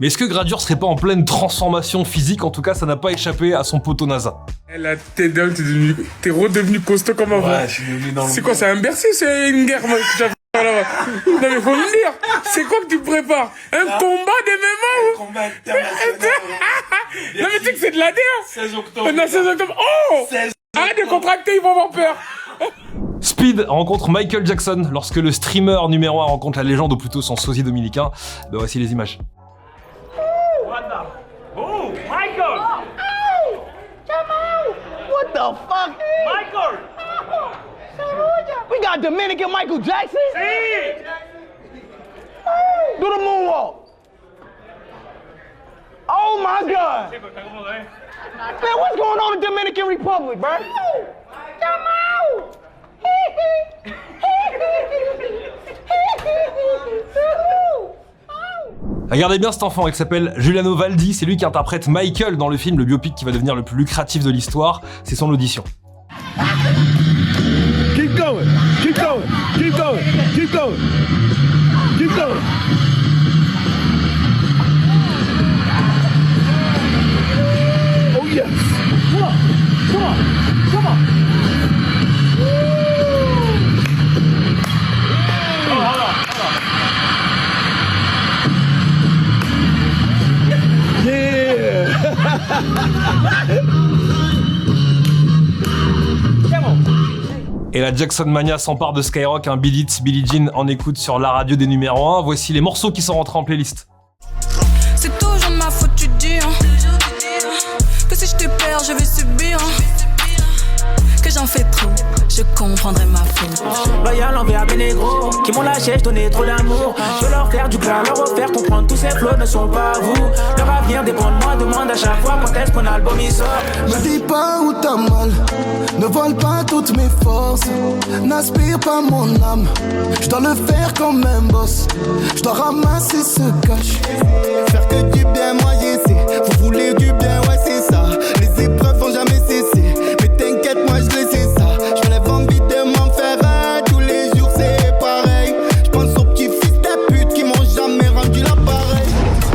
Mais est-ce que Gradure serait pas en pleine transformation physique? En tout cas, ça n'a pas échappé à son poteau NASA. Là, t'es redevenu costaud comme avant. Ouais, je suis devenu dans le... C'est quoi, c'est un Bercy, c'est une guerre, moi, que j'avais là-bas. Non, mais faut me dire, c'est quoi que tu prépares? Un combat des MMA ou... Combat international. Non, mais tu sais que c'est de la D, hein. 16 octobre. Non, 16 octobre. Oh! 16. Arrête de contracter, ils vont avoir peur. Speed rencontre Michael Jackson lorsque le streamer numéro 1 rencontre la légende, ou plutôt son sosie dominicain. Ben voici les images. Oh, Michael! Oh, Jamal! What the fuck? Michael! We got Dominican Michael Jackson? Sí! Do the moonwalk. Oh my God! Man, what's going on in the Dominican Republic, bro? Jamal! Regardez bien cet enfant, il s'appelle Giuliano Valdi, c'est lui qui interprète Michael dans le film, le biopic qui va devenir le plus lucratif de l'histoire, c'est son audition. Keep going, keep going, keep going, keep going, keep going. Oh yes. Come on, come on, come on. Et la Jackson Mania s'empare de Skyrock, un Beat It, Billie Jean en écoute sur la radio des numéros 1. Voici les morceaux qui sont rentrés en playlist. C'est toujours de ma faute, tu dis hein. Que si je te perds, je vais subir hein. Que j'en fais trop, je comprendrai ma faute. Loyal envers mes négros qui m'ont lâché, je donnais trop d'amour. Je veux leur faire du bien, leur refaire comprendre tous ces flots ne sont pas vous. Leur avenir dépend de moi, demande à chaque fois quand est-ce qu'on album il sort. Me dis pas où t'as mal, ne vole pas toutes mes forces, n'aspire pas mon âme. Je dois le faire comme un boss, je dois ramasser ce cash. Faire que du bien, moi j'essaie. Vous voulez du bien, ouais c'est ça. Les épreuves vont jamais cesser, mais t'inquiète, moi je le sais ça. Je me lève envie de m'en faire un, tous les jours c'est pareil. Je pense aux petits fils de pute qui m'ont jamais rendu l'appareil.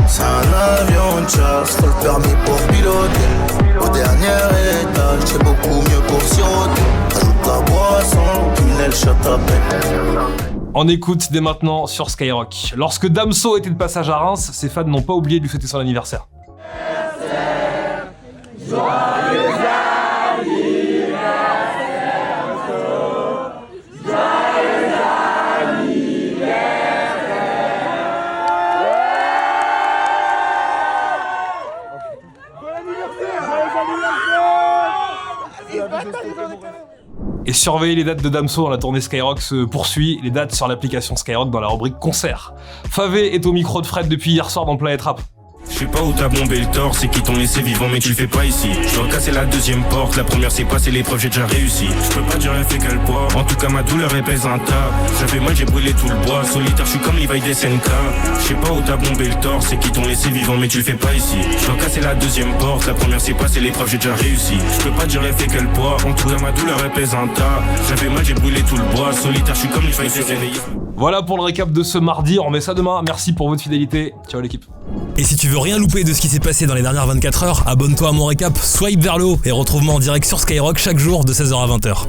C'est un avion de chasse, faut le permis pour piloter. Au dernier étage, c'est beaucoup mieux pour siroter. Ajoute la boisson, tunnel shot à peine. On écoute dès maintenant sur Skyrock. Lorsque Damso était de passage à Reims, ses fans n'ont pas oublié de lui fêter son anniversaire. Et surveillez les dates de Damso dans la tournée Skyrock se poursuit, les dates sur l'application Skyrock dans la rubrique concert. Favé est au micro de Fred depuis hier soir dans Planète Rap. Je sais pas où t'as bombé le torse, c'est qui t'ont laissé vivant mais tu le fais pas ici. Je dois casser la deuxième porte, la première c'est passé l'épreuve, j'ai déjà réussi. Je peux pas dire elle fait quel poids, en tout cas ma douleur elle pèse un tas. J'avais mal, j'ai brûlé tout le bois, solitaire je suis comme Levi des SNK. Je sais pas où t'as bombé le torse, c'est qui t'ont laissé vivant mais tu le fais pas ici. Je dois casser la deuxième porte, la première c'est passé l'épreuve, j'ai déjà réussi. Je peux pas dire elle fait quel poids, en tout cas ma douleur elle pèse un tas. J'avais mal, j'ai brûlé tout le bois, solitaire je suis comme Levi des SNK. Voilà pour le récap de ce mardi, on remet ça demain, merci pour votre fidélité, ciao l'équipe. Et si tu veux rien louper de ce qui s'est passé dans les dernières 24 heures, abonne-toi à mon récap, swipe vers le haut et retrouve-moi en direct sur Skyrock chaque jour de 16h à 20h.